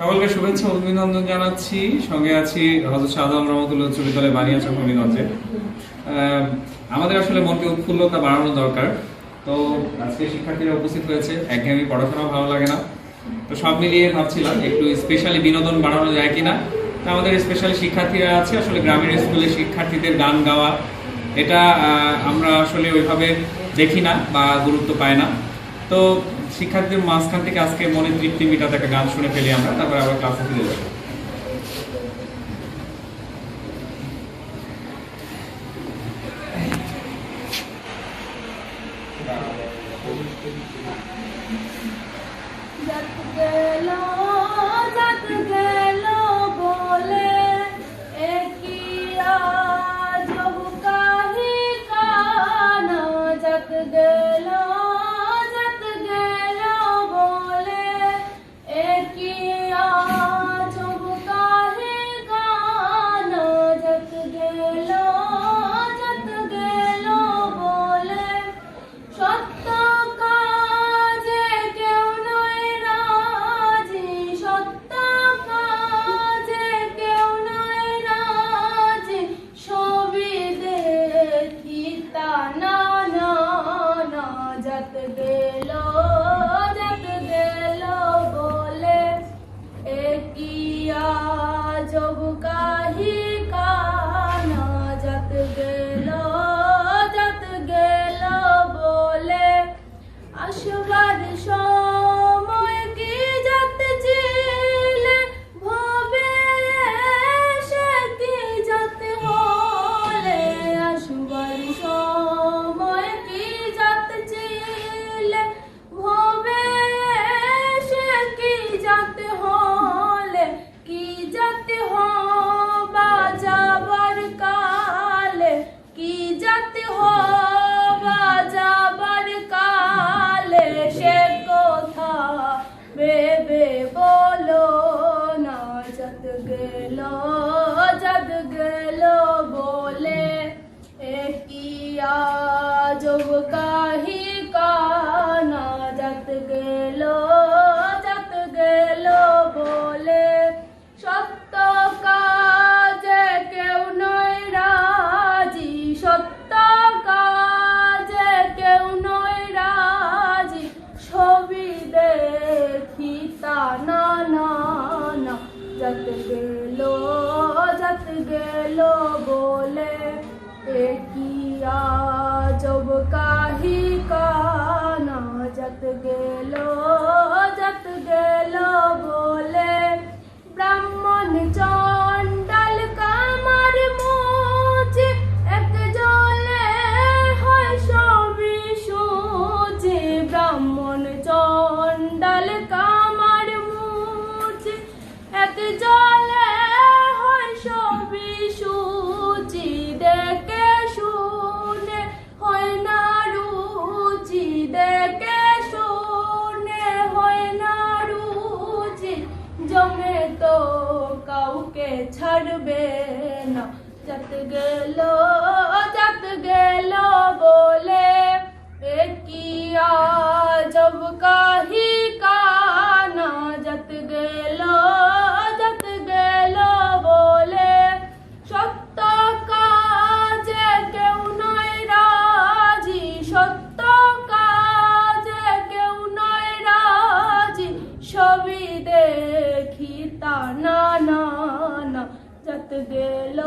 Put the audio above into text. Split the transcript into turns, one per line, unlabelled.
সকলকে শুভেচ্ছা অভিনন্দন জানাচ্ছি। সঙ্গে আছি হযরত শাহ আলম রহমতুল্লাহ উচ্চ বিদ্যালয় বানিয়াচক হবিগঞ্জে। আমাদের আসলে মনকে উৎফুল্লতা বাড়ানো দরকার। তো আজকে শিক্ষার্থীরা উপস্থিত হয়েছে, একঘেয়েমি পড়াশোনা ভালো লাগে না, তো সব মিলিয়ে ভাবছিলাম একটু স্পেশালি বিনোদন বাড়ানো যায় কিনা। তো আমাদের স্পেশালি শিক্ষার্থীরা আছে, আসলে গ্রামের স্কুলে শিক্ষার্থীদের গান গাওয়া এটা আমরা আসলে ওইভাবে দেখি না বা গুরুত্ব পাই না। তো শিক্ষার্থীদের মাঝখান থেকে আজকে মনে তৃপ্তি মিটাতে একটা গান শুনে ফেলি আমরা, তারপরে আবার ক্লাসে ফিরে যাবো।
बोले किया जब काही काना जत गेलो बोले ब्राह्मण चंडाल कामार मुझे एक जले है सभी सूझे ब्राह्मण चंडाल कामार मुझे एक जले জমে তো কাউকে ছাড়বে না যত গেল বলে কিয়া জব কাহি কানা যত গেল বলে সত্য কাজে কেউ নয় রাজি সত্য কাজে কেউ নয় রাজি সবই দেখি তা না যত গেল